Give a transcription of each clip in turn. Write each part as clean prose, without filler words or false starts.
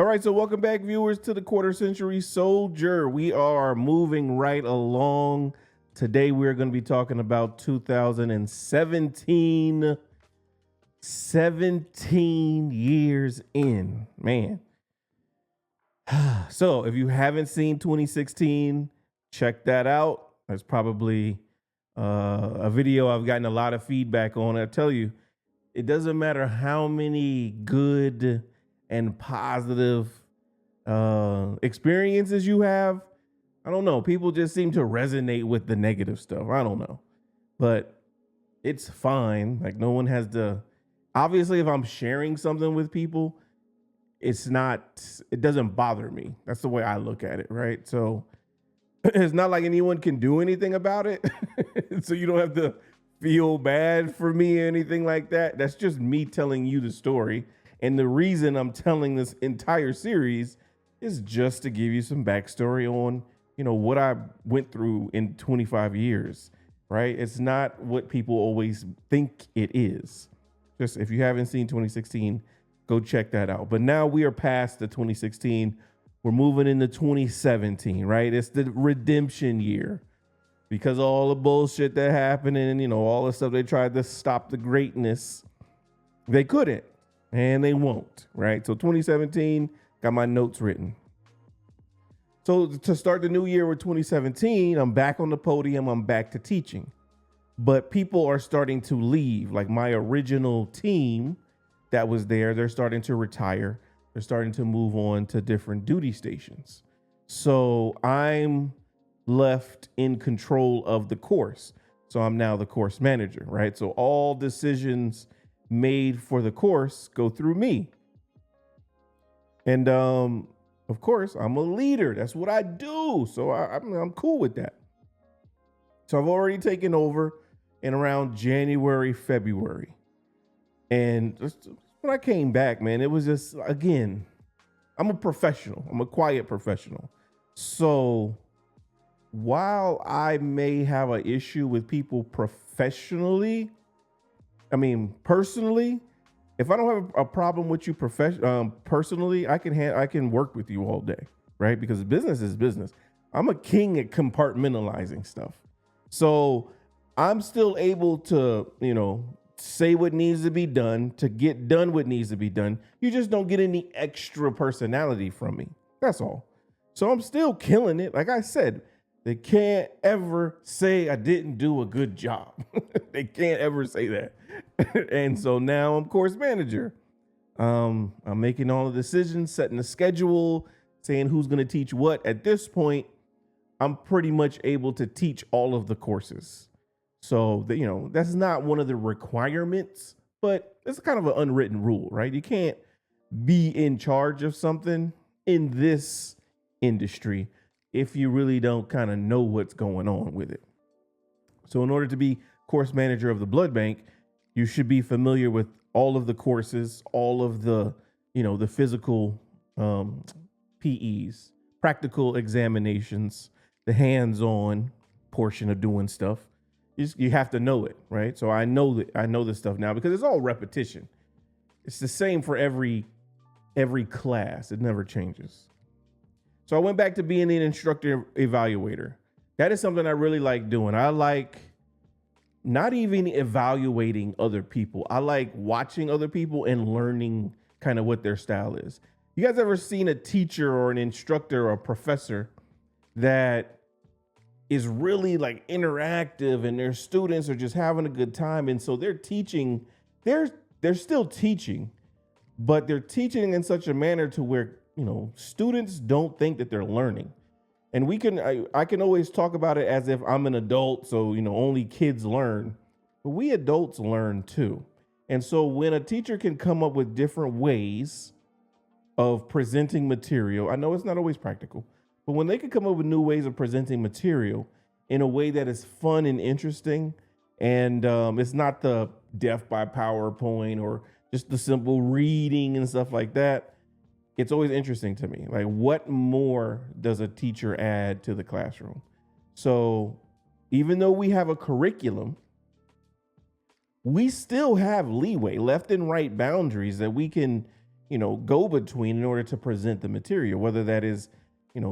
right, so welcome back, viewers, to the Quarter Century Soldier. We are moving right along. Today, we're going to be talking about 2017. 17 years in, man. So if you haven't seen 2016, check that out. There's probably a video I've gotten a lot of feedback on. I tell you, it doesn't matter how many good and positive experiences you have. I don't know. People just seem to resonate with the negative stuff. I don't know, but it's fine. Like, no one has to. Obviously, if I'm sharing something with people, it doesn't bother me. That's the way I look at it, right? So it's not like anyone can do anything about it. So you don't have to feel bad for me or anything like that. That's just me telling you the story. And the reason I'm telling this entire series is just to give you some backstory on, what I went through in 25 years, right? It's not what people always think it is. Just if you haven't seen 2016, go check that out. But now we are past the 2016. We're moving into 2017, right? It's the redemption year because of all the bullshit that happened and, all the stuff they tried to stop the greatness. They couldn't and they won't, right? So 2017, got my notes written. So to start the new year with 2017, I'm back on the podium. I'm back to teaching. But people are starting to leave. Like my original team that was there, they're starting to retire. They're starting to move on to different duty stations. So I'm left in control of the course. So I'm now the course manager, right? So all decisions made for the course go through me. And of course, I'm a leader. That's what I do. So I'm cool with that. So I've already taken over in around January, February. And just when I came back, man, it was just, again, I'm a professional. I'm a quiet professional. So while I may have an issue with people personally, if I don't have a problem with you personally, I can work with you all day, right? Because business is business. I'm a king at compartmentalizing stuff. So I'm still able to, say what needs to be done, to get done what needs to be done. You just don't get any extra personality from me. That's all. So I'm still killing it. Like I said, they can't ever say I didn't do a good job. They can't ever say that. And so now I'm course manager. I'm making all the decisions, setting the schedule, saying who's going to teach what. At this point, I'm pretty much able to teach all of the courses. So, that's not one of the requirements, but it's kind of an unwritten rule, right? You can't be in charge of something in this industry if you really don't kind of know what's going on with it. So in order to be course manager of the blood bank, you should be familiar with all of the courses, all of the, the physical PEs, practical examinations, the hands-on portion of doing stuff. You have to know it, right? So I know this stuff now because it's all repetition. It's the same for every class. It never changes. So I went back to being an instructor evaluator. That is something I really like doing. I like not even evaluating other people. I like watching other people and learning kind of what their style is. You guys ever seen a teacher or an instructor or a professor that is really like interactive and their students are just having a good time? And so they're teaching, they're still teaching, but they're teaching in such a manner to where, students don't think that they're learning. And I can always talk about it as if I'm an adult, so, only kids learn, but we adults learn too. And so when a teacher can come up with different ways of presenting material, I know it's not always practical, but when they can come up with new ways of presenting material in a way that is fun and interesting, and it's not the death by PowerPoint or just the simple reading and stuff like that, it's always interesting to me. Like, what more does a teacher add to the classroom? So even though we have a curriculum, we still have leeway, left and right boundaries that we can, go between in order to present the material, whether that is,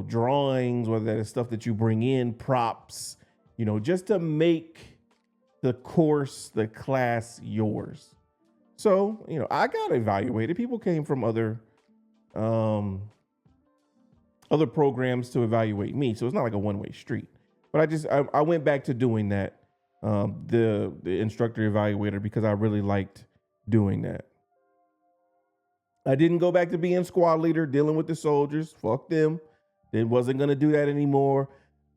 drawings, whether that is stuff that you bring in, props, just to make the course, the class yours. So, I got evaluated. People came from other programs to evaluate me. So it's not like a one-way street. But I went back to doing that, the instructor evaluator, because I really liked doing that. I didn't go back to being squad leader, dealing with the soldiers. Fuck them. They wasn't going to do that anymore.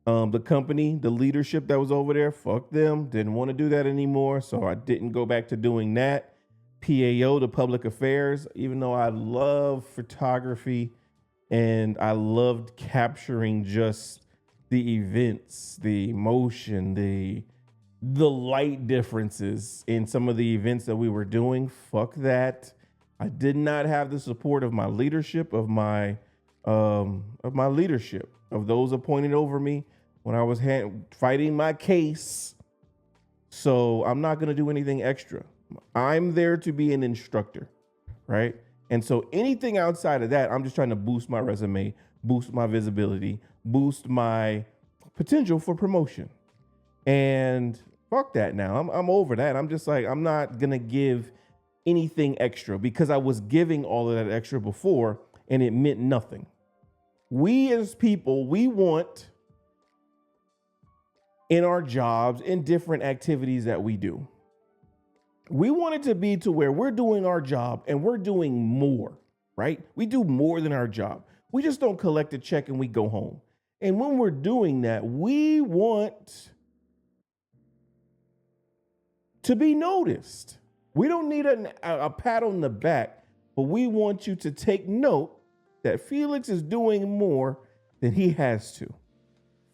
The company, the leadership that was over there, fuck them. Didn't want to do that anymore. So I didn't go back to doing that. PAO, the public affairs, even though I love photography and I loved capturing just the events, the emotion, the light differences in some of the events that we were doing. Fuck that. I did not have the support of my leadership, of my leadership, of those appointed over me when I was fighting my case. So I'm not going to do anything extra. I'm there to be an instructor, right? And so anything outside of that, I'm just trying to boost my resume, boost my visibility, boost my potential for promotion. And fuck that now. I'm over that. I'm just like, I'm not going to give anything extra because I was giving all of that extra before and it meant nothing. We as people, we want in our jobs, in different activities that we do, we want it to be to where we're doing our job and we're doing more, right? We do more than our job. We just don't collect a check and we go home. And when we're doing that, we want to be noticed. We don't need a pat on the back, but we want you to take note that Felix is doing more than he has to.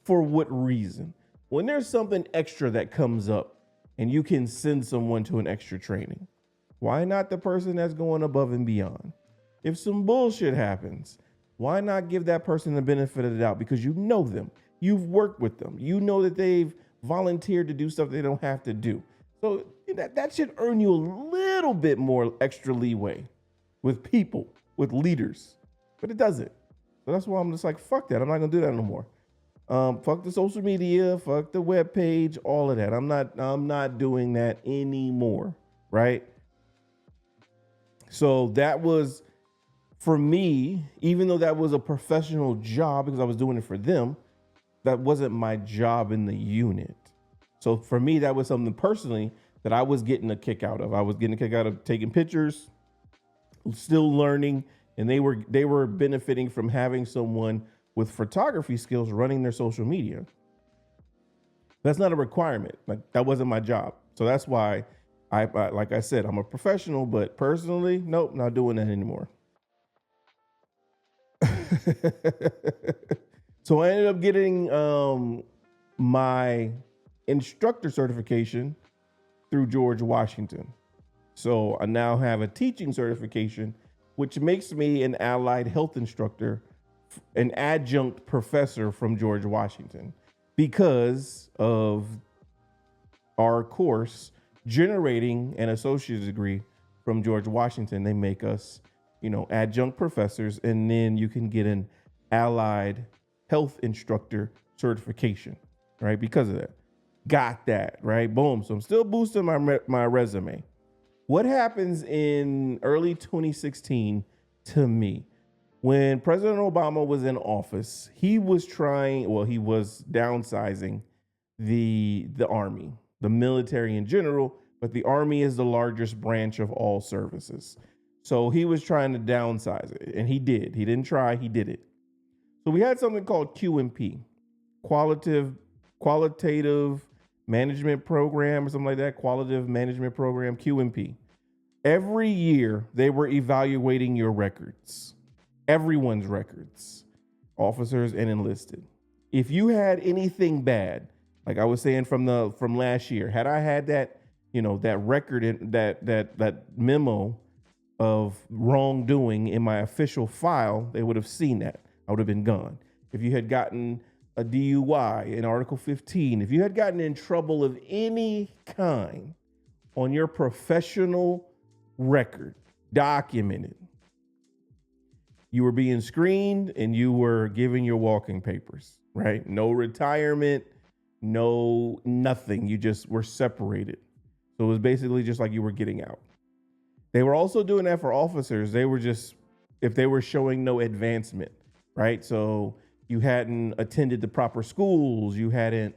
For what reason? When there's something extra that comes up, and you can send someone to an extra training, why not the person that's going above and beyond? If some bullshit happens, why not give that person the benefit of the doubt? Because you know them, you've worked with them, you know that they've volunteered to do stuff they don't have to do. So that should earn you a little bit more extra leeway with people, with leaders, but it doesn't. So that's why I'm just like, fuck that. I'm not gonna do that no more. Fuck the social media, fuck the web page, all of that. I'm not doing that anymore, right? So that was, for me, even though that was a professional job because I was doing it for them, that wasn't my job in the unit. So for me, that was something personally that I was getting a kick out of. I was getting a kick out of taking pictures, still learning, and they were benefiting from having someone with photography skills running their social media. That's not a requirement. Like, that wasn't my job. So that's why I like I said, I'm a professional, but personally, nope, not doing that anymore. So I ended up getting my instructor certification through George Washington. So I now have a teaching certification, which makes me an allied health instructor, an adjunct professor from George Washington, because of our course generating an associate's degree from George Washington. They make us, adjunct professors, and then you can get an allied health instructor certification, right? Because of that. Got that, right? Boom. So I'm still boosting my resume. What happens in early 2016 to me? When President Obama was in office, he was downsizing the Army, the military in general, but the Army is the largest branch of all services. So he was trying to downsize it, and he did. He didn't try, he did it. So we had something called QMP, Qualitative Management Program or something like that, Qualitative Management Program, QMP. Every year, they were evaluating your records. Everyone's records, officers and enlisted. If you had anything bad, like I was saying from last year, had I had that, that record in that memo of wrongdoing in my official file, they would have seen that. I would have been gone. If you had gotten a DUI in Article 15, if you had gotten in trouble of any kind on your professional record, documented, You were being screened and you were giving your walking papers, right? No retirement, no nothing. You just were separated. So it was basically just like you were getting out. They were also doing that for officers. They were just, if they were showing no advancement, right? So you hadn't attended the proper schools, you hadn't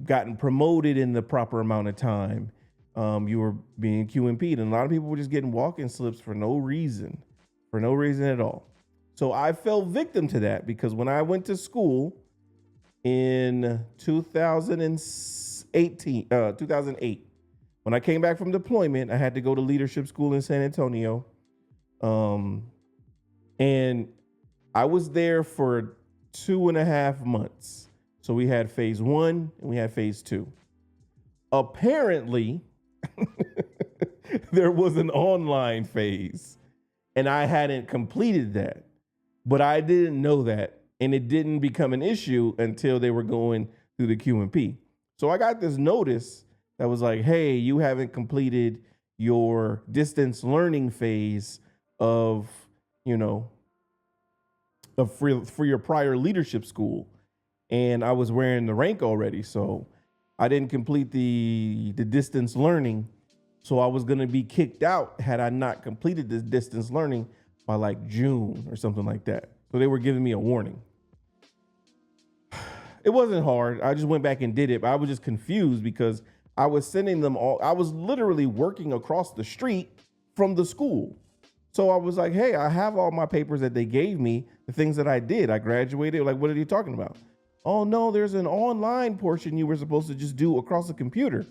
gotten promoted in the proper amount of time, you were being QMP'd. And a lot of people were just getting walk-in slips for no reason at all. So I fell victim to that because when I went to school in 2008, when I came back from deployment, I had to go to leadership school in San Antonio. And I was there for 2.5 months. So we had phase 1 and we had phase 2. Apparently, there was an online phase and I hadn't completed that, but I didn't know that. And it didn't become an issue until they were going through the QMP. So I got this notice that was like, hey, you haven't completed your distance learning phase of, for your prior leadership school. And I was wearing the rank already. So I didn't complete the distance learning. So I was going to be kicked out had I not completed this distance learning by like June or something like that. So they were giving me a warning. It wasn't hard. I just went back and did it, but I was just confused because I was sending them all. I was literally working across the street from the school. So I was like, hey, I have all my papers that they gave me, the things that I did. I graduated. Like, what are you talking about? Oh, no, there's an online portion you were supposed to just do across the computer.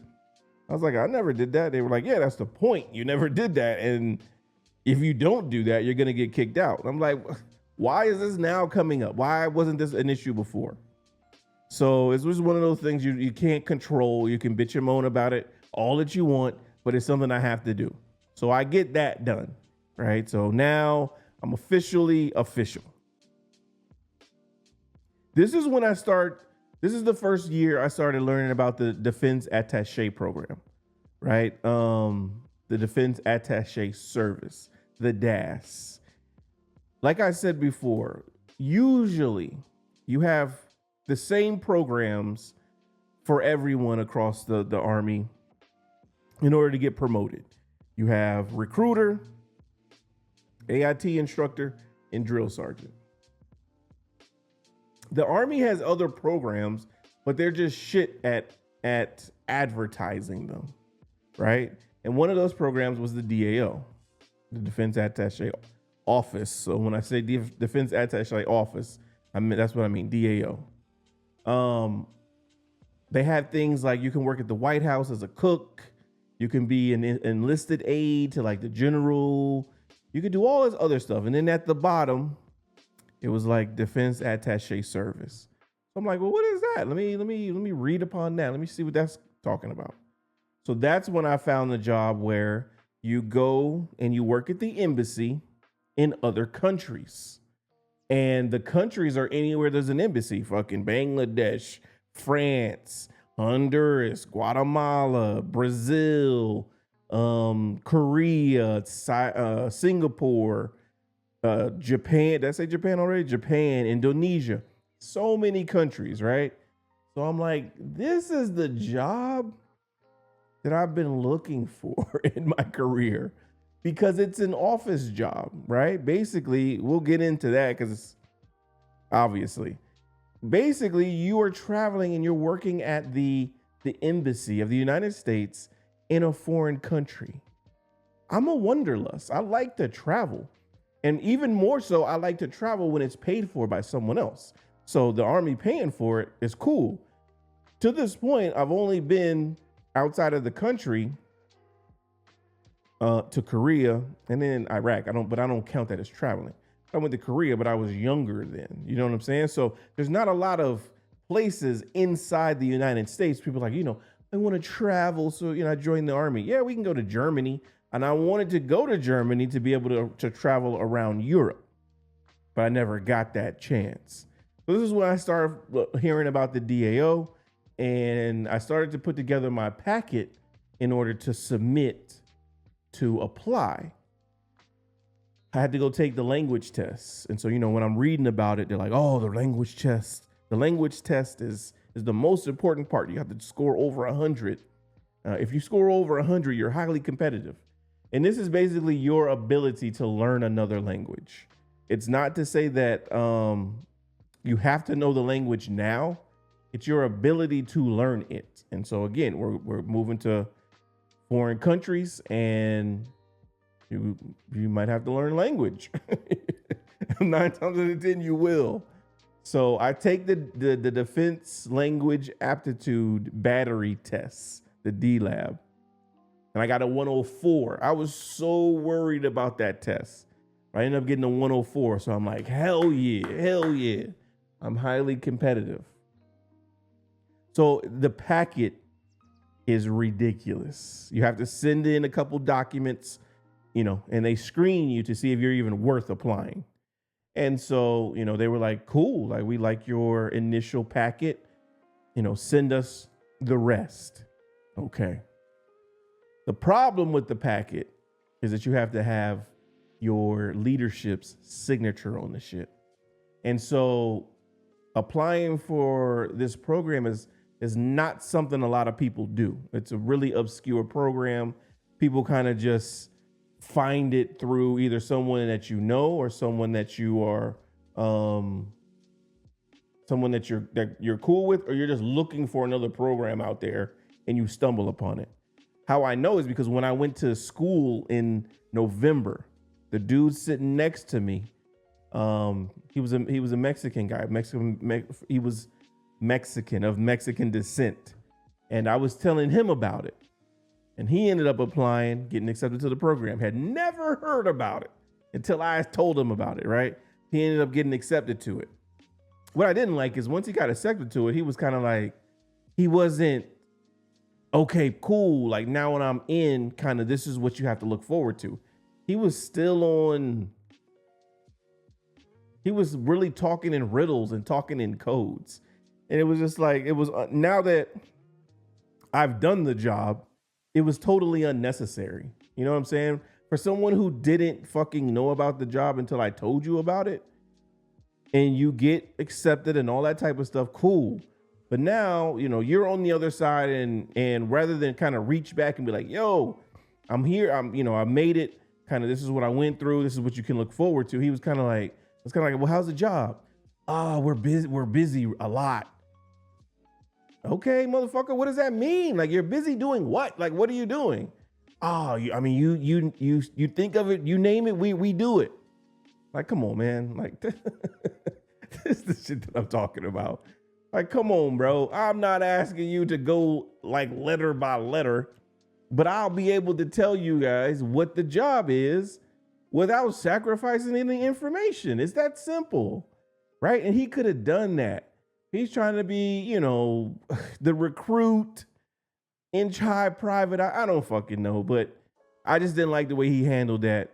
I was like, I never did that. They were like, yeah, that's the point. You never did that. And if you don't do that, you're going to get kicked out. I'm like, why is this now coming up? Why wasn't this an issue before? So it was one of those things you can't control. You can bitch and moan about it all that you want, but it's something I have to do. So I get that done, right? So now I'm officially official. This is when this is the first year I started learning about the Defense Attaché program, right? The Defense Attaché Service, the DAS. Like I said before, usually you have the same programs for everyone across the Army in order to get promoted. You have recruiter, AIT instructor, and drill sergeant. The Army has other programs, but they're just shit at advertising them, right? And one of those programs was the DAO, the Defense Attaché Office. So when I say Defense Attaché Office, that's what I mean, DAO. They had things like you can work at the White House as a cook. You can be an enlisted aide to like the general. You could do all this other stuff. And then at the bottom, it was like Defense Attaché Service. So I'm like, well, what is that? Let me read upon that. Let me see what that's talking about. So that's when I found the job where you go and you work at the embassy in other countries. And the countries are anywhere there's an embassy, fucking Bangladesh, France, Honduras, Guatemala, Brazil, Korea, Singapore, Japan. Did I say Japan already? Japan, Indonesia, so many countries, right? So I'm like, this is the job that I've been looking for in my career. Because it's an office job, right? Basically, we'll get into that because obviously, basically you are traveling and you're working at the embassy of the United States in a foreign country. I'm a wanderlust. I like to travel. And even more so, I like to travel when it's paid for by someone else. So the Army paying for it is cool. To this point, I've only been outside of the country to Korea and then Iraq. I don't count that as traveling. I went to Korea, but I was younger then. You know what I'm saying? So there's not a lot of places inside the United States. People are like, I want to travel. So, I joined the Army. Yeah, we can go to Germany. And I wanted to go to Germany to be able to travel around Europe, but I never got that chance. So this is when I started hearing about the DAO, and I started to put together my packet in order to submit to apply. I had to go take the language test. And so, when I'm reading about it, they're like, oh, the language test. The language test is the most important part. You have to score over 100. If you score over 100, you're highly competitive. And this is basically your ability to learn another language. It's not to say that you have to know the language now. It's your ability to learn it. And so again, we're moving to foreign countries, and you might have to learn language. 9 times out of 10, you will. So I take the Defense Language Aptitude Battery Tests, the D-Lab, and I got a 104. I was so worried about that test. I ended up getting a 104. So I'm like, hell yeah. I'm highly competitive. So the packet is ridiculous. You have to send in a couple documents, and they screen you to see if you're even worth applying. And so, they were like, cool, like, we like your initial packet, send us the rest. Okay. The problem with the packet is that you have to have your leadership's signature on the shit. And so applying for this program is not something a lot of people do. It's a really obscure program. People kind of just find it through either someone that you know or someone that you are someone that you're cool with, or you're just looking for another program out there and you stumble upon it. How I know is because when I went to school in November, the dude sitting next to me, he was a Mexican guy. He was Mexican, of Mexican descent. And I was telling him about it. And he ended up applying, getting accepted to the program. Had never heard about it until I told him about it, right? He ended up getting accepted to it. What I didn't like is once he got accepted to it, he was kind of like, he wasn't, okay, cool. Like, now when I'm in, kind of, this is what you have to look forward to. He was still on, he was really talking in riddles and talking in codes. And it was just like, it was, now that I've done the job, it was totally unnecessary. You know what I'm saying? For someone who didn't fucking know about the job until I told you about it, and you get accepted and all that type of stuff, cool. But now, you're on the other side, and rather than kind of reach back and be like, yo, I'm here, I made it, kind of, this is what I went through, this is what you can look forward to. He was kind of like, well, how's the job? We're busy a lot. Okay, motherfucker, what does that mean? Like, you're busy doing what? Like, what are you doing? You think of it, you name it, we do it. Like, come on, man. Like, this is the shit that I'm talking about. Like, come on, bro. I'm not asking you to go like letter by letter, but I'll be able to tell you guys what the job is without sacrificing any information. It's that simple, right? And he could have done that. He's trying to be, the recruit, inch high private. I don't fucking know, but I just didn't like the way he handled that,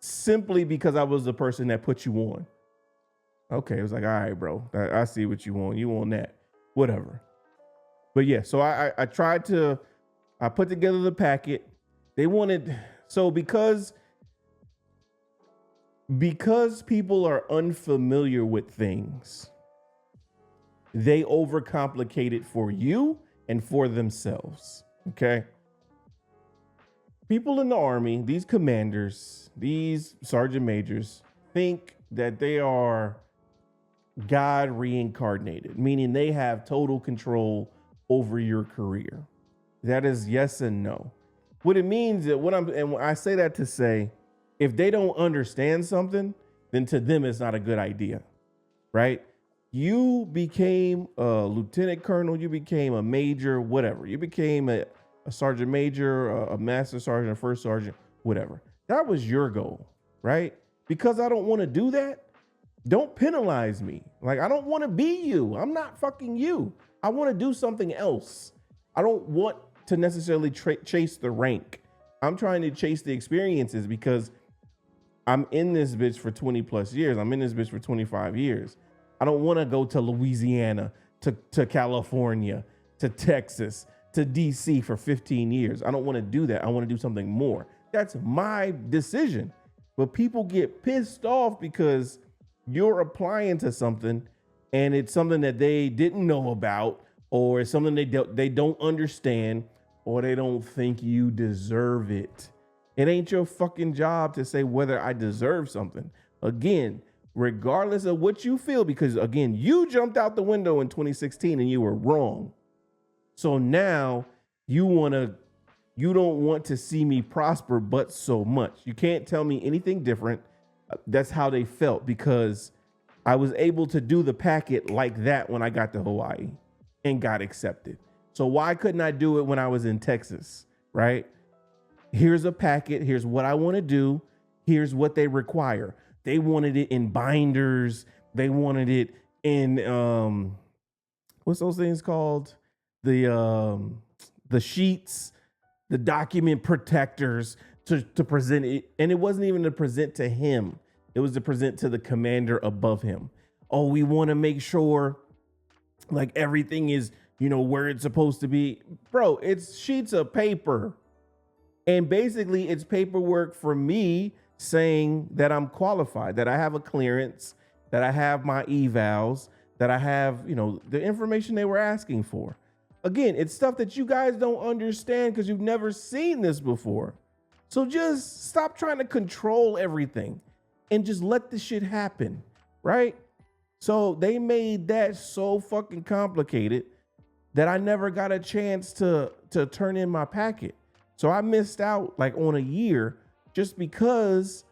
simply because I was the person that put you on. Okay, it was like, all right, bro, I see what you want. You want that, whatever. But yeah, so I put together the packet. They wanted, so because people are unfamiliar with things, they overcomplicate it for you and for themselves. Okay. People in the Army, these commanders, these sergeant majors, think that they are God reincarnated, meaning they have total control over your career. That is yes and no. What it means that and I say that to say, if they don't understand something, then to them it's not a good idea, right? You became a lieutenant colonel, you became a major, whatever. You became a sergeant major, a master sergeant, a first sergeant, whatever. That was your goal, right? Because I don't want to do that, don't penalize me. Like, I don't want to be you. I'm not fucking you. I want to do something else. I don't want to necessarily chase the rank. I'm trying to chase the experiences because I'm in this bitch for 20 plus years. I'm in this bitch for 25 years. I don't want to go to Louisiana, to California, to Texas, to DC for 15 years. I don't want to do that. I want to do something more. That's my decision. But people get pissed off because you're applying to something and it's something that they didn't know about, or it's something they don't understand, or they don't think you deserve it. It ain't your fucking job to say whether I deserve something. Again, regardless of what you feel, because again, you jumped out the window in 2016 and you were wrong. So now you don't want to see me prosper but so much. You can't tell me anything different. That's how they felt, because I was able to do the packet like that when I got to Hawaii and got accepted. So why couldn't I do it when I was in Texas, right? Here's a packet. Here's what I want to do. Here's what they require. They wanted it in binders. They wanted it in, what's those things called? The sheets, the document protectors to present it. And it wasn't even to present to him. It was to present to the commander above him. Oh, we want to make sure like everything is, where it's supposed to be. Bro, it's sheets of paper. And basically it's paperwork for me saying that I'm qualified, that I have a clearance, that I have my evals, that I have, the information they were asking for. Again, it's stuff that you guys don't understand because you've never seen this before. So just stop trying to control everything and just let this shit happen, right? So they made that so fucking complicated that I never got a chance to turn in my packet. So I missed out like on a year just because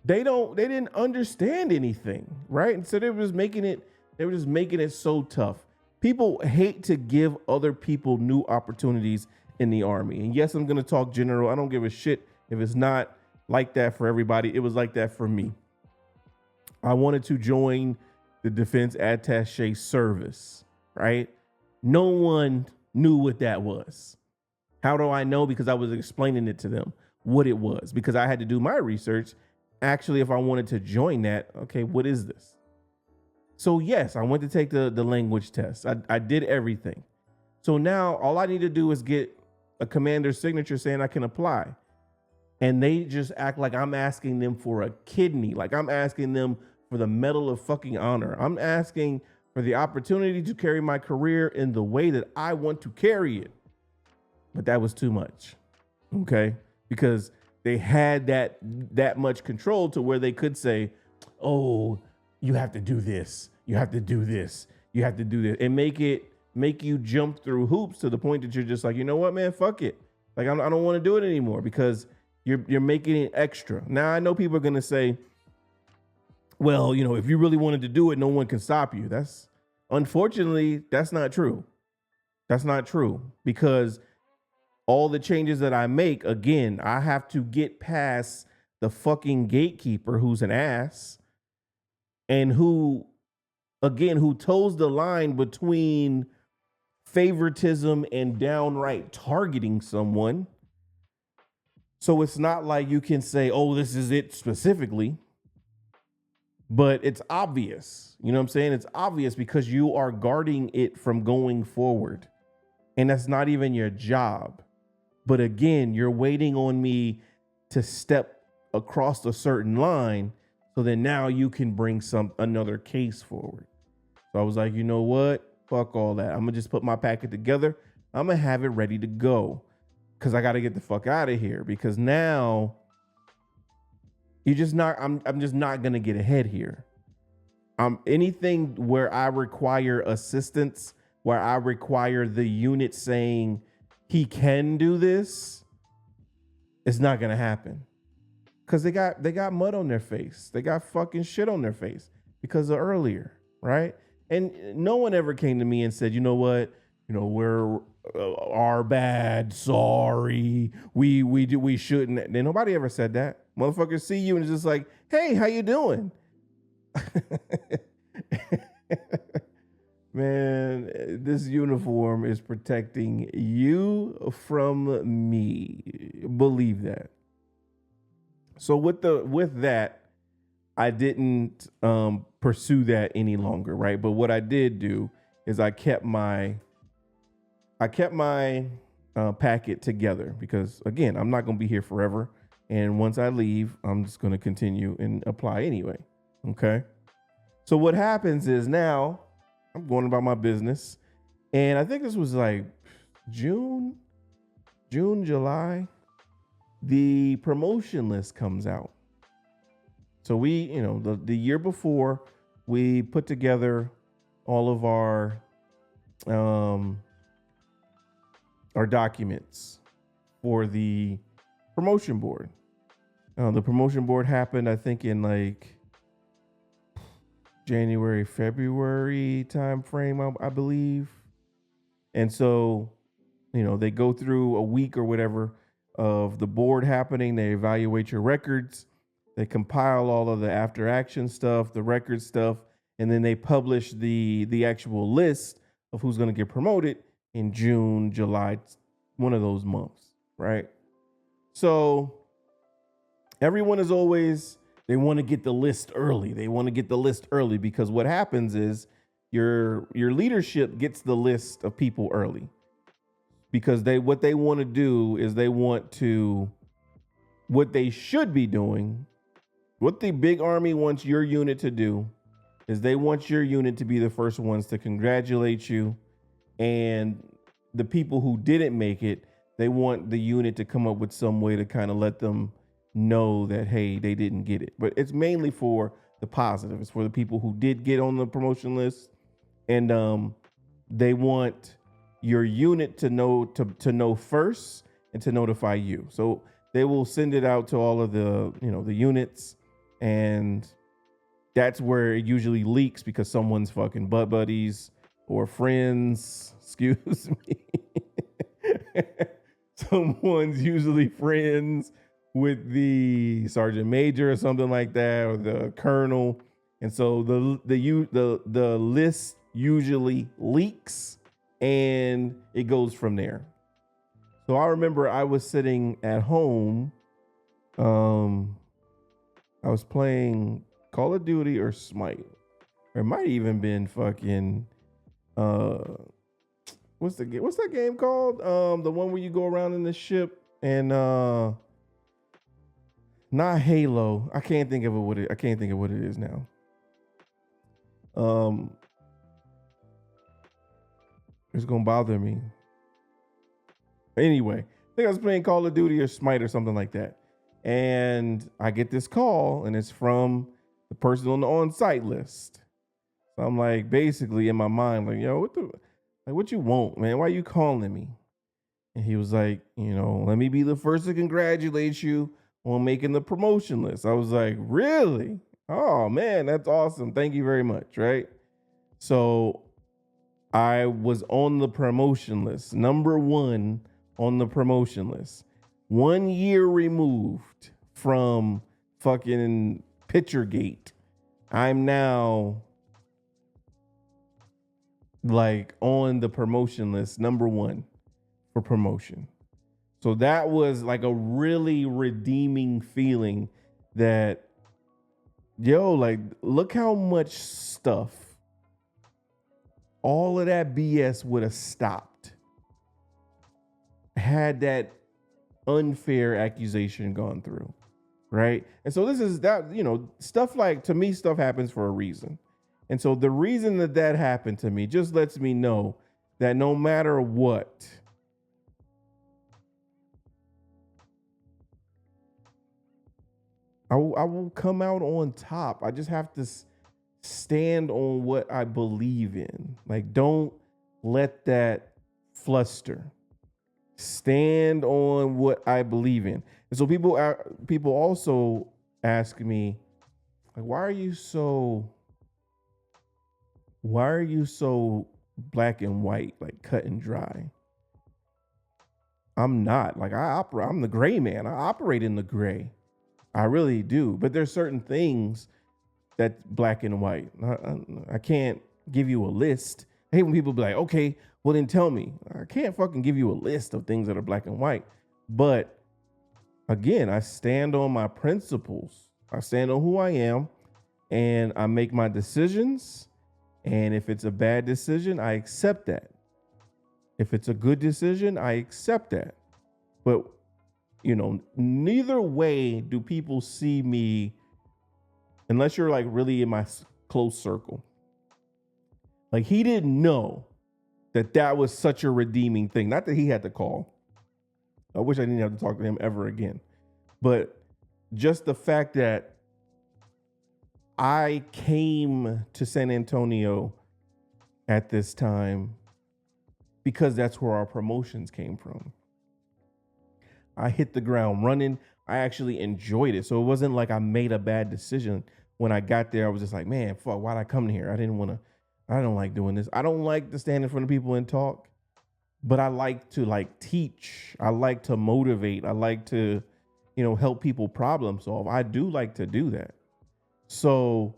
they didn't understand anything, right? And so they were just making it so tough. People hate to give other people new opportunities in the Army. And yes, I'm going to talk general. I don't give a shit if it's not like that for everybody. It was like that for me. I wanted to join the Defense Attaché Service, right? No one knew what that was. How do I know? Because I was explaining it to them what it was, because I had to do my research. Actually, if I wanted to join that, okay, what is this? So yes, I went to take the language test. I did everything. So now all I need to do is get a commander's signature saying I can apply. And they just act like I'm asking them for a kidney, like I'm asking them for the Medal of fucking Honor. I'm asking for the opportunity to carry my career in the way that I want to carry it. But that was too much, okay? Because they had that much control to where they could say, oh, you have to do this, you have to do this, you have to do this, and make you jump through hoops to the point that you're just like, you know what, man, fuck it. Like, I don't want to do it anymore because you're making it extra. Now, I know people are going to say, well, if you really wanted to do it, no one can stop you. Unfortunately, that's not true. That's not true, because all the changes that I make, again, I have to get past the fucking gatekeeper who's an ass and who toes the line between favoritism and downright targeting someone. So it's not like you can say, oh, this is it specifically, but it's obvious. You know what I'm saying? It's obvious because you are guarding it from going forward. And that's not even your job. But again, you're waiting on me to step across a certain line so that now you can bring another case forward. So I was like, you know what? Fuck all that. I'm gonna just put my packet together. I'm gonna have it ready to go because I got to get the fuck out of here, because now I'm just not gonna get ahead here. Anything where I require assistance, where I require the unit saying he can do this, it's not gonna happen. Because they got mud on their face. They got fucking shit on their face because of earlier, right? And no one ever came to me and said, you know what, we're our bad, sorry, we shouldn't. And nobody ever said that. Motherfuckers see you and it's just like, hey, how you doing? Man, this uniform is protecting you from me. Believe that. So with that, I didn't pursue that any longer, right? But what I did do is I kept my packet together, because again, I'm not going to be here forever. And once I leave, I'm just going to continue and apply anyway. Okay. So what happens is now I'm going about my business. And I think this was like June, July. The promotion list comes out. So we, the year before, we put together all of our documents for the promotion board. The promotion board happened, I think, in like January, February time frame, I believe. And so, they go through a week or whatever of the board happening. They evaluate your records. They compile all of the after action stuff, the record stuff, and then they publish the actual list of who's going to get promoted in June, July, one of those months, right? So everyone is always, they want to get the list early. They want to get the list early because what happens is your leadership gets the list of people early because what they want to do is what they should be doing, what the big army wants your unit to do is they want your unit to be the first ones to congratulate you. And the people who didn't make it, they want the unit to come up with some way to kind of let them know that, hey, they didn't get it. But it's mainly for the positive. It's for the people who did get on the promotion list. And they want your unit to know first and to notify you. So they will send it out to all of the units, and that's where it usually leaks because someone's fucking butt buddies or friends, excuse me. Someone's usually friends with the sergeant major or something like that, or the colonel. And so the list usually leaks and it goes from there. So I remember I was sitting at home. I was playing Call of Duty or Smite. Or it might even been fucking what's that game called? The one where you go around in the ship and not Halo. I can't think of what it is now. It's gonna bother me. Anyway, I think I was playing Call of Duty or Smite or something like that. And I get this call and it's from the person on the on-site list. So I'm like, basically in my mind, like, yo, what you want, man? Why are you calling me? And he was like, let me be the first to congratulate you on making the promotion list. I was like, really? Oh man, that's awesome. Thank you very much. Right. So I was on the promotion list, number 1 on the promotion list, 1 year removed from fucking Pitchergate. I'm now like on the promotion list, number 1 for promotion. So that was like a really redeeming feeling that, like, look how much stuff, all of that BS would have stopped had that unfair accusation gone through, right? And so this is that, stuff like, to me, stuff happens for a reason. And so the reason that happened to me just lets me know that no matter what, I will come out on top. I just have to stand on what I believe in. Like, don't let that fluster. Stand on what I believe in. And so people also ask me, like, why are you so black and white, like cut and dry? I'm not. Like, I'm the gray man. I operate in the gray. I really do. But there's certain things that's black and white. I can't give you a list. I hate when people be like, okay, well then tell me. I can't fucking give you a list of things that are black and white. But again, I stand on my principles. I stand on who I am, and I make my decisions. And if it's a bad decision, I accept that. If it's a good decision, I accept that. But neither way do people see me unless you're like really in my close circle. Like he didn't know that was such a redeeming thing. Not that he had to call. I wish I didn't have to talk to him ever again. But just the fact that I came to San Antonio at this time because that's where our promotions came from. I hit the ground running. I actually enjoyed it. So it wasn't like I made a bad decision. When I got there, I was just like, man, fuck, why'd I come here? I don't like doing this. I don't like to stand in front of people and talk, but I like to like teach. I like to motivate. I like to, help people problem solve. I do like to do that. So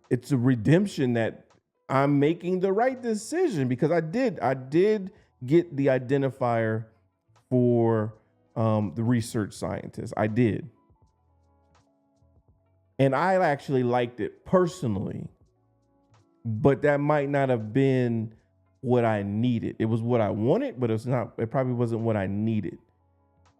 it's a redemption that I'm making the right decision because I did get the identifier for the research scientist. I did. And I actually liked it personally, but that might not have been what I needed. It was what I wanted, but it probably wasn't what I needed.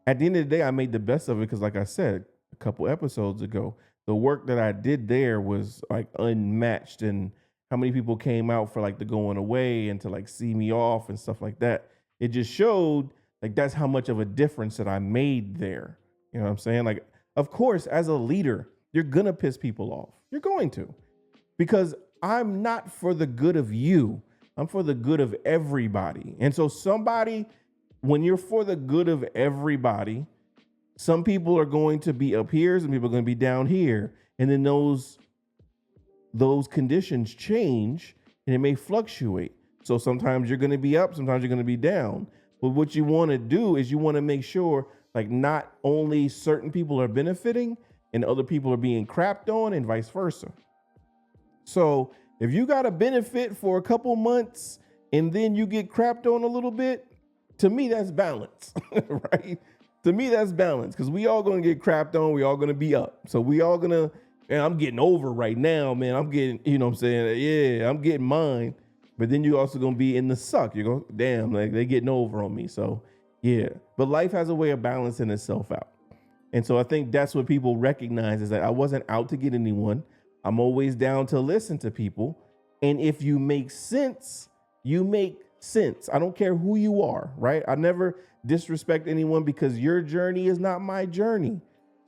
At the end of the day, I made the best of it because like I said a couple episodes ago, the work that I did there was like unmatched, and how many people came out for like the going away and to like see me off and stuff like that. It just showed like that's how much of a difference that I made there. You know what I'm saying? Like, of course, as a leader, you're going to piss people off. You're going to, because I'm not for the good of you. I'm for the good of everybody. And so when you're for the good of everybody, some people are going to be up here, some people are going to be down here. And then those conditions change and it may fluctuate. So sometimes you're going to be up, sometimes you're going to be down. But what you want to do is you want to make sure like not only certain people are benefiting and other people are being crapped on and vice versa. So if you got a benefit for a couple months and then you get crapped on a little bit, to me, that's balance, right? To me, that's balance because we all going to get crapped on. We all going to be up. So we all going to, and I'm getting over right now, man. I'm getting, you know what I'm saying? Yeah, I'm getting mine. But then you also going to be in the suck. You're going, damn, like they're getting over on me. So yeah, but life has a way of balancing itself out. And so I think that's what people recognize is that I wasn't out to get anyone. I'm always down to listen to people. And if you make sense, you make sense. I don't care who you are, right? I never disrespect anyone because your journey is not my journey.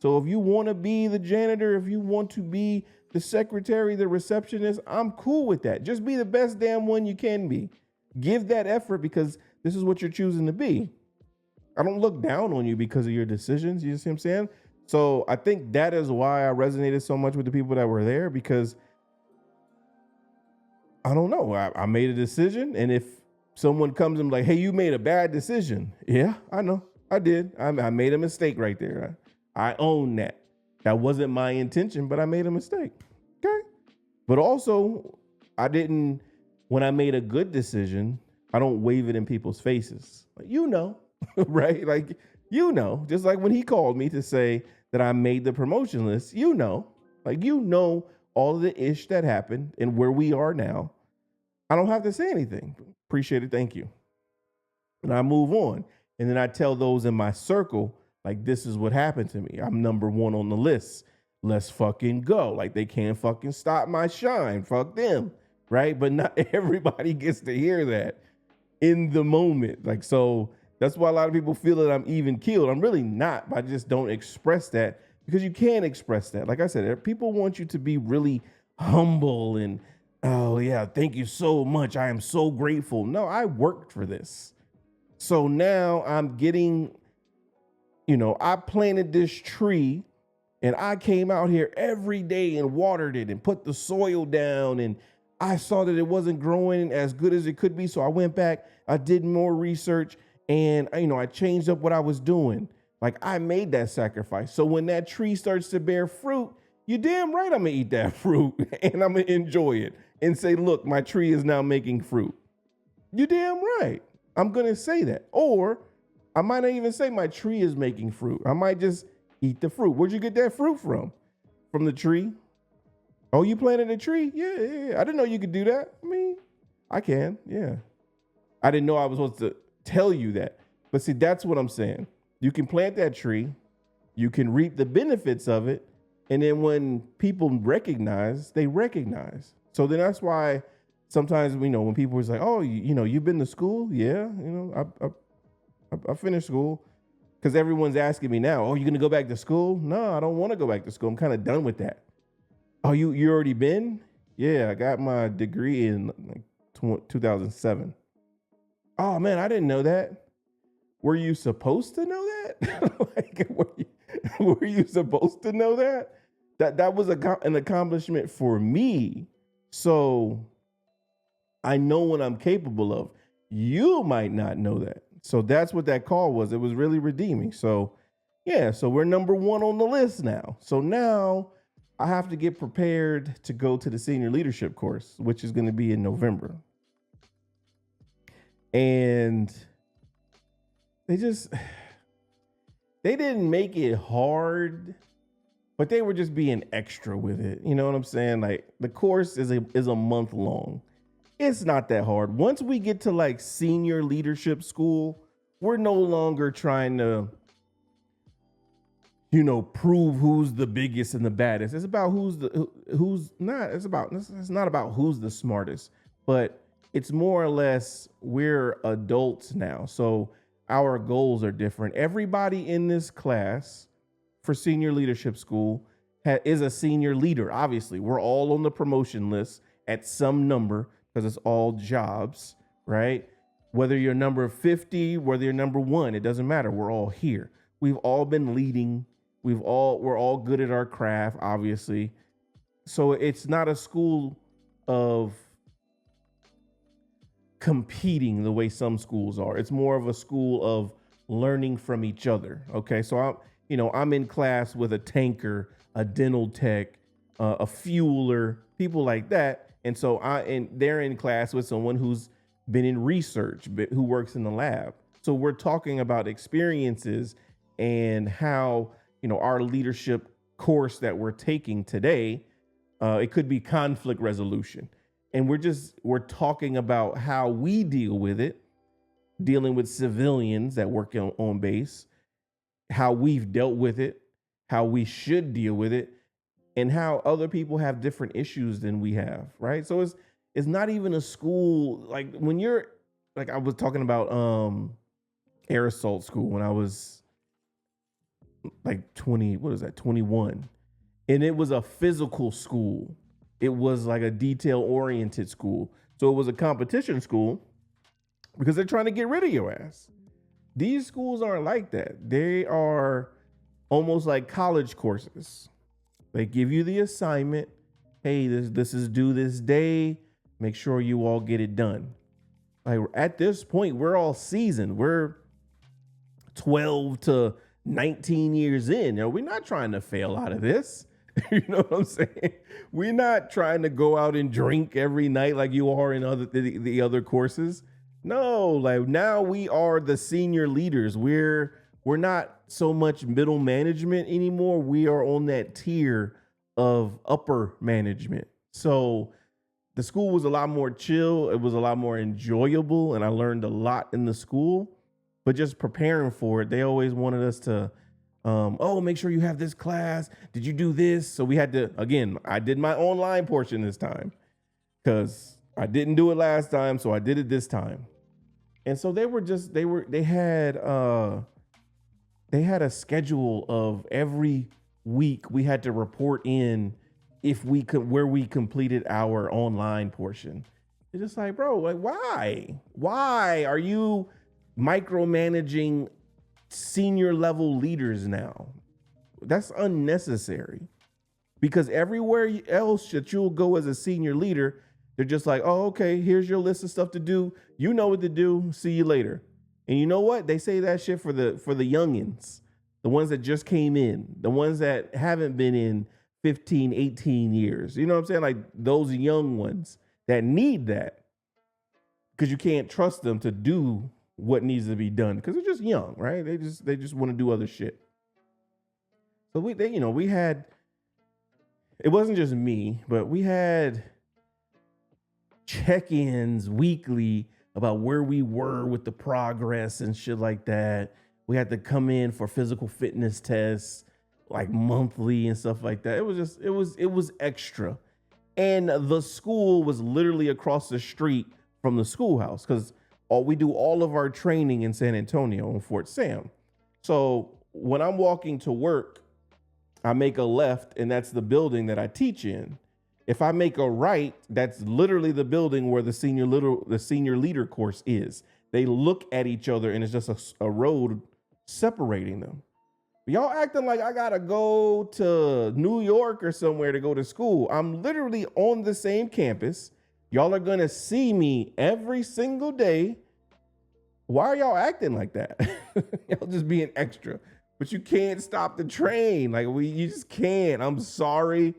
So if you want to be the janitor, if you want to be the secretary, the receptionist, I'm cool with that. Just be the best damn one you can be. Give that effort because this is what you're choosing to be. I don't look down on you because of your decisions. You see what I'm saying? So I think that is why I resonated so much with the people that were there because I don't know. I made a decision. And if someone comes and like, hey, you made a bad decision. Yeah, I know. I did. I made a mistake right there. I own that. That wasn't my intention, but I made a mistake. Okay. But also, when I made a good decision, I don't wave it in people's faces. Like, right? Like, just like when he called me to say that I made the promotion list, all of the ish that happened and where we are now. I don't have to say anything. Appreciate it. Thank you. And I move on. And then I tell those in my circle, like, this is what happened to me. I'm number one on the list. Let's fucking go. Like, they can't fucking stop my shine. Fuck them. Right? But not everybody gets to hear that in the moment. Like, so that's why a lot of people feel that I'm even keeled. I'm really not, but I just don't express that because you can't express that. Like I said, people want you to be really humble and, oh yeah, thank you so much. I am so grateful. No, I worked for this. So now I'm getting, I planted this tree and I came out here every day and watered it and put the soil down, and I saw that it wasn't growing as good as it could be. So I went back, I did more research, and I changed up what I was doing. Like, I made that sacrifice. So when that tree starts to bear fruit, you're damn right I'm gonna eat that fruit and I'm gonna enjoy it and say, look, my tree is now making fruit. You're damn right. I'm gonna say that. Or I might not even say my tree is making fruit. I might just eat the fruit. Where'd you get that fruit from? From the tree? Oh, you planted a tree? Yeah. I didn't know you could do that. I mean, I can, yeah. I didn't know I was supposed to tell you that. But see, that's what I'm saying. You can plant that tree, you can reap the benefits of it, and then when people recognize, they recognize. So then that's why sometimes when people are like, "Oh, you've been to school?" Yeah, I finished school. Because everyone's asking me now, "Oh, you gonna go back to school?" No, I don't want to go back to school. I'm kind of done with that. Oh, you already been? Yeah, I got my degree in like 2007. Oh man, I didn't know that. Were you supposed to know that? Like, were you supposed to know that? That was an accomplishment for me. So I know what I'm capable of. You might not know that. So that's what that call was. It was really redeeming. So yeah, so we're number 1 on the list now. So now I have to get prepared to go to the senior leadership course, which is going to be in November. And they didn't make it hard, but they were just being extra with it. You know what I'm saying? Like, the course is a month long. It's not that hard. Once we get to like senior leadership school, we're no longer trying to, prove who's the biggest and the baddest. It's about who's not. It's not about who's the smartest, but it's more or less we're adults now. So our goals are different. Everybody in this class for senior leadership school is a senior leader. Obviously, we're all on the promotion list at some number, because it's all jobs, right? Whether you're number 50, whether you're number 1, it doesn't matter. We're all here. We've all been leading. We're all good at our craft, obviously. So it's not a school of competing the way some schools are. It's more of a school of learning from each other. Okay, so I'm in class with a tanker, a dental tech, a fueler, people like that. And so they're in class with someone who's been in research, who works in the lab. So we're talking about experiences and how, our leadership course that we're taking today, it could be conflict resolution. And we're talking about how we deal with it, dealing with civilians that work on base, how we've dealt with it, how we should deal with it, and how other people have different issues than we have, right? So it's not even a school like when you're like I was talking about air assault school when I was like 21. And it was a physical school. It was like a detail-oriented school. So it was a competition school because they're trying to get rid of your ass. These schools aren't like that. They are almost like college courses. They give you the assignment. Hey, this is due this day. Make sure you all get it done. Like at this point, we're all seasoned. We're 12 to 19 years in. We're not trying to fail out of this. You know what I'm saying? We're not trying to go out and drink every night like you are in the other courses. No, like now we are the senior leaders. We're not so much middle management anymore. We are on that tier of upper management. So the school was a lot more chill. It was a lot more enjoyable. And I learned a lot in the school, but just preparing for it, they always wanted us to, make sure you have this class. Did you do this? So we had to, again, I did my online portion this time because I didn't do it last time. So I did it this time. And so they had a schedule of every week we had to report in where we completed our online portion. It's just like, bro, like why are you micromanaging senior level leaders now? That's unnecessary, because everywhere else that you'll go as a senior leader, they're just like, oh, okay, here's your list of stuff to do. You know what to do. See you later. And you know what? They say that shit for the youngins, the ones that just came in, the ones that haven't been in 15, 18 years. You know what I'm saying? Like those young ones that need that, because you can't trust them to do what needs to be done because they're just young, right? They just want to do other shit. So we had, it wasn't just me, but we had check-ins weekly about where we were with the progress and shit like that, We had to come in for physical fitness tests like monthly and stuff like that. It was just, it was extra. And the school was literally across the street from the schoolhouse because we do all of our training in San Antonio in Fort Sam. So when I'm walking to work, I make a left, and that's the building that I teach in. If I make a right, that's literally the building where the senior leader course is. They look at each other, and it's just a road separating them. Y'all acting like I gotta go to New York or somewhere to go to school. I'm literally on the same campus. Y'all are gonna see me every single day. Why are y'all acting like that? Y'all just being extra. But you can't stop the train. Like you just can't. I'm sorry.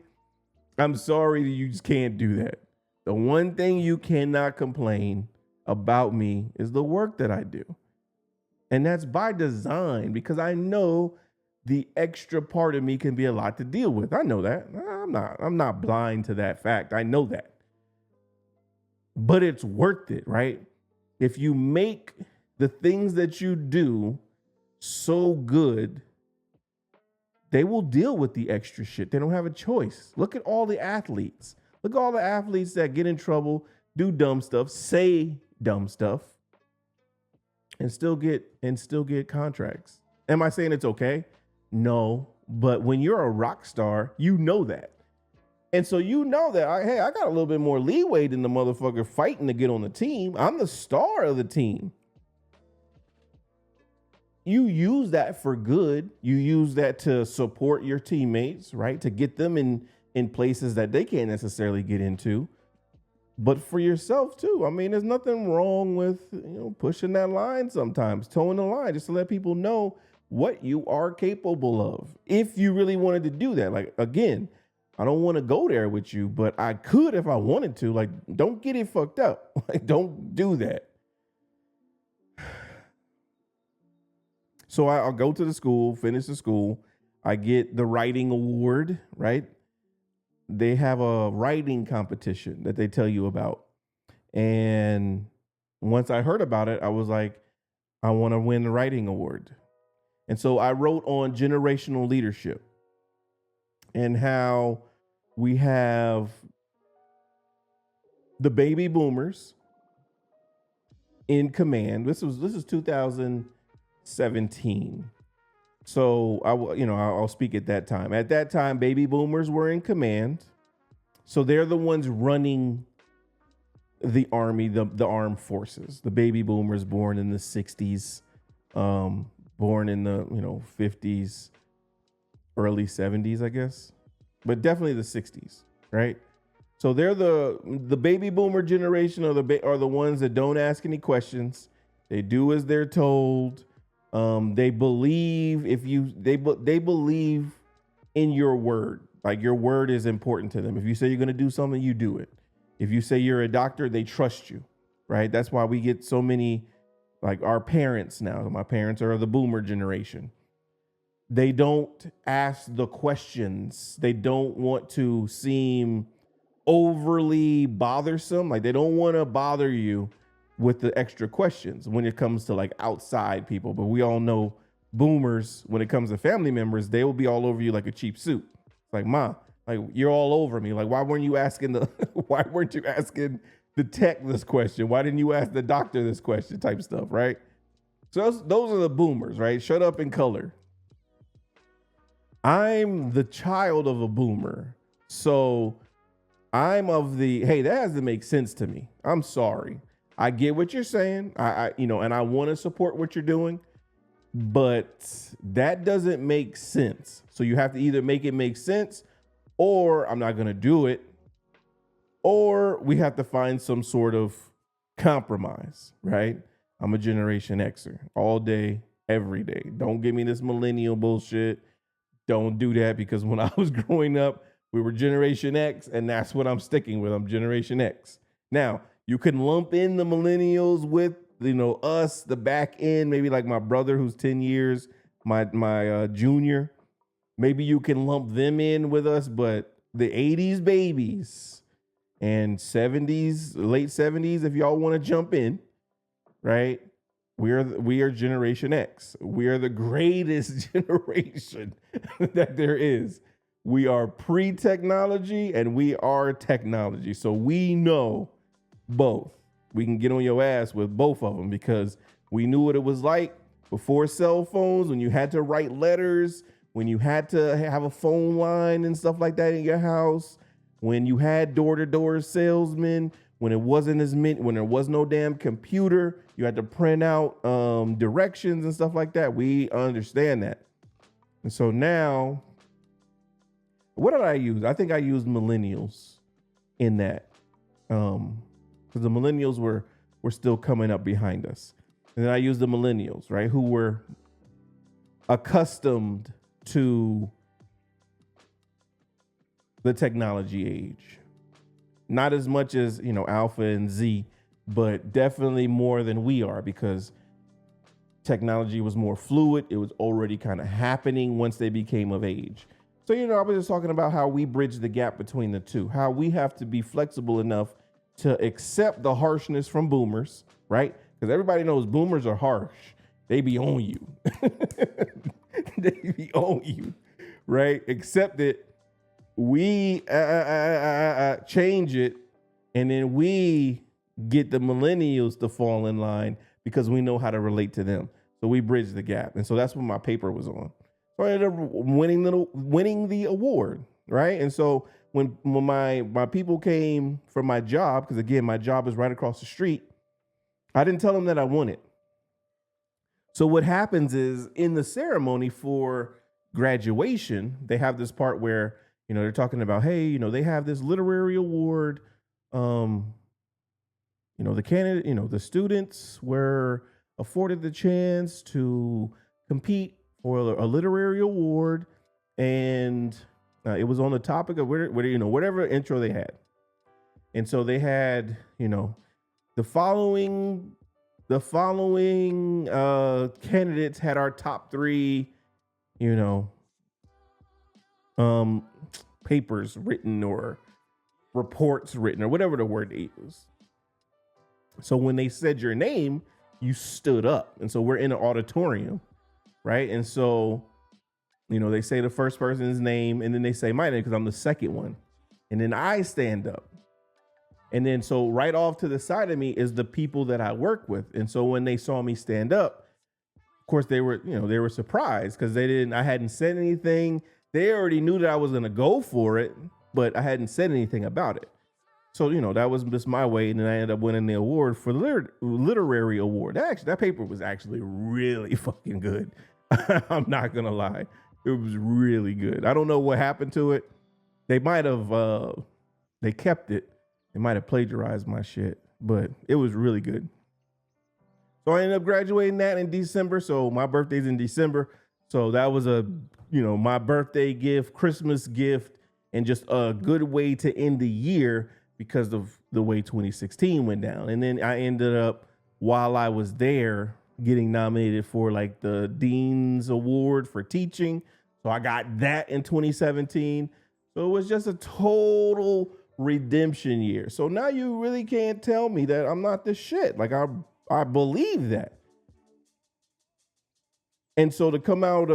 You just can't do that. The one thing you cannot complain about me is the work that I do. And that's by design, because I know the extra part of me can be a lot to deal with. I know that. I'm not blind to that fact. I know that. But it's worth it, right? If you make the things that you do so good, they will deal with the extra shit. They don't have a choice. Look at all the athletes. Look at all the athletes that get in trouble, do dumb stuff, say dumb stuff, and still get contracts. Am I saying it's okay? No, but when you're a rock star, you know that. And so you know that, I got a little bit more leeway than the motherfucker fighting to get on the team. I'm the star of the team. You use that for good. You use that to support your teammates, right? To get them in places that they can't necessarily get into. But for yourself too. I mean, there's nothing wrong with, pushing that line sometimes, towing the line, just to let people know what you are capable of. If you really wanted to do that. Like, again, I don't want to go there with you, but I could if I wanted to. Like, don't get it fucked up. Like, don't do that. So I'll go to the school, finish the school. I get the writing award, right? They have a writing competition that they tell you about. And once I heard about it, I was like, I want to win the writing award. And so I wrote on generational leadership and how we have the baby boomers in command. This is 2017. So I'll speak at that time. At that time, baby boomers were in command. So they're the ones running the army, the armed forces. The baby boomers born in the 60s, born in the 50s, early 70s, I guess, but definitely the 60s, right? So they're the baby boomer generation are the ones that don't ask any questions. They do as they're told. They believe they believe in your word. Like, your word is important to them. If you say you're going to do something, you do it. If you say you're a doctor, they trust you, right? That's why we get so many, like our parents now. My parents are the boomer generation. They don't ask the questions. They don't want to seem overly bothersome. Like, they don't want to bother you with the extra questions when it comes to like outside people. But we all know boomers, when it comes to family members, they will be all over you like a cheap suit. It's like, Ma, like, you're all over me. Like, why weren't you asking the tech this question? Why didn't you ask the doctor this question type stuff, right? So those are the boomers, right? Shut up and color. I'm the child of a boomer. So I'm of the, hey, that has to make sense to me. I'm sorry. I get what you're saying. And I want to support what you're doing, but that doesn't make sense. So you have to either make it make sense, or I'm not going to do it, or we have to find some sort of compromise, right? I'm a Generation Xer all day, every day. Don't give me this millennial bullshit. Don't do that, because when I was growing up, we were Generation X, and that's what I'm sticking with. I'm Generation X. Now, you can lump in the millennials with, us, the back end, maybe like my brother who's 10 years, my junior. Maybe you can lump them in with us, but the 80s babies and 70s, late 70s, if y'all want to jump in, right? We are Generation X. We are the greatest generation that there is. We are pre-technology and we are technology. So we know both. We can get on your ass with both of them because we knew what it was like before cell phones, when you had to write letters, when you had to have a phone line and stuff like that in your house, when you had door-to-door salesmen, when it wasn't as many, when there was no damn computer, you had to print out directions and stuff like that. We understand that. And so now, what did I use? I think I used millennials in that. Because the millennials were still coming up behind us. And then I used the millennials, right, who were accustomed to the technology age. Not as much as, Alpha and Z, but definitely more than we are because technology was more fluid. It was already kind of happening once they became of age. So, I was just talking about how we bridge the gap between the two, how we have to be flexible enough to accept the harshness from boomers, right? Because everybody knows boomers are harsh. They be on you. They be on you, right? Accept it. We change it, and then we get the millennials to fall in line because we know how to relate to them. So we bridge the gap. And so that's what my paper was on. So I ended up winning the award, right? And so when my people came for my job, because again, my job is right across the street, I didn't tell them that I won it. So what happens is in the ceremony for graduation, they have this part where, they're talking about, hey, they have this literary award. The candidate, the students were afforded the chance to compete for a literary award. And it was on the topic of whatever intro they had. And so they had, the following candidates had our top three, papers written or reports written or whatever the word is. So when they said your name, you stood up. And so we're in an auditorium, right? And so, they say the first person's name and then they say my name because I'm the second one. And then I stand up. And then so right off to the side of me is the people that I work with. And so when they saw me stand up, of course they were surprised because I hadn't said anything. They already knew that I was going to go for it, but I hadn't said anything about it. So, that was just my way. And then I ended up winning the award for the literary award. That paper was actually really fucking good. I'm not going to lie. It was really good. I don't know what happened to it. They might have, they kept it. They might have plagiarized my shit, but it was really good. So I ended up graduating that in December. So my birthday's in December. So that was my birthday gift, Christmas gift, and just a good way to end the year because of the way 2016 went down. And then I ended up, while I was there, getting nominated for like the Dean's Award for teaching. So I got that in 2017. So it was just a total redemption year. So now you really can't tell me that I'm not the shit. Like I believe that. And so to come out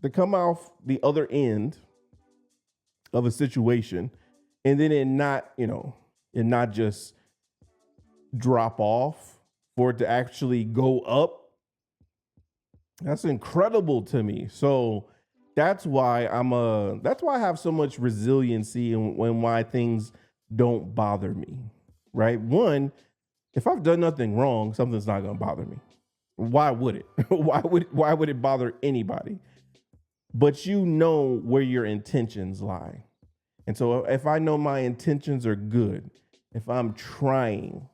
the other end of a situation and then it not just drop off, for it to actually go up, that's incredible to me. So that's why I have so much resiliency and why things don't bother me, right? One, if I've done nothing wrong, something's not going to bother me. Why would it? Why would it bother anybody? But where your intentions lie. And so if I know my intentions are good, if I'm trying,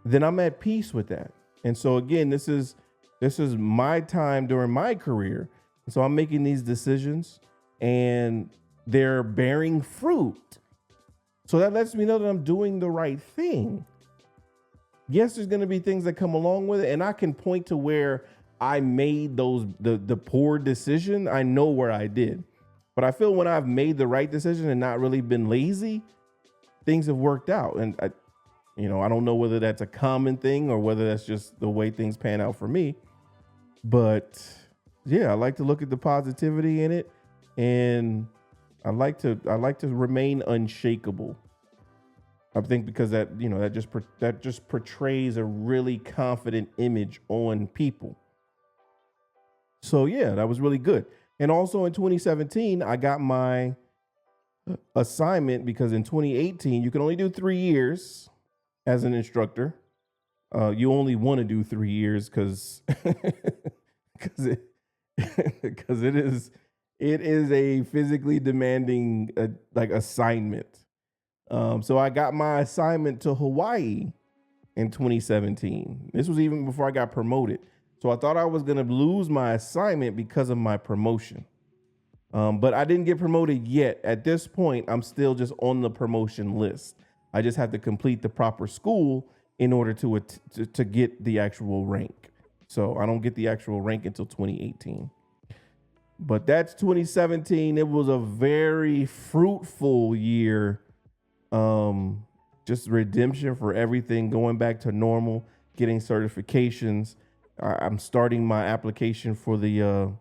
then I'm at peace with that. And so again, this is my time during my career. So I'm making these decisions and they're bearing fruit. So that lets me know that I'm doing the right thing. Yes, there's going to be things that come along with it. And I can point to where I made the poor decision. I know where I did. But I feel when I've made the right decision and not really been lazy, things have worked out. And You know, I don't know whether that's a common thing or whether that's just the way things pan out for me. But yeah, I like to look at the positivity in it, and I like to remain unshakable. I think because that, you know, that just portrays a really confident image on people. So yeah, that was really good. And also in 2017, I got my assignment because in 2018 you can only do 3 years as an instructor. You only want to do 3 years because because it because it is a physically demanding like assignment. So I got my assignment to Hawaii in 2017. This was even before I got promoted. So I thought I was gonna lose my assignment because of my promotion. But I didn't get promoted yet. At this point, I'm still just on the promotion list. I just have to complete the proper school in order to get the actual rank. So I don't get the actual rank until 2018. But that's 2017. It was a very fruitful year. Just redemption for everything, going back to normal, getting certifications. I'm starting my application for the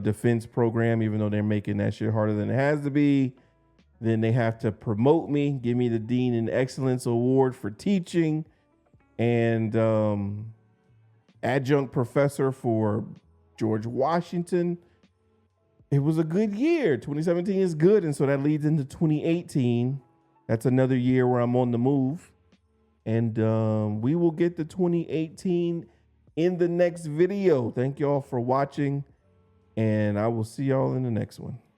defense program, even though they're making that shit harder than it has to be. Then they have to promote me, give me the Dean in Excellence Award for teaching, and adjunct professor for George Washington. It was a good year. 2017 is good, and so that leads into 2018. That's another year where I'm on the move, and we will get to 2018 in the next video. Thank y'all for watching, and I will see y'all in the next one.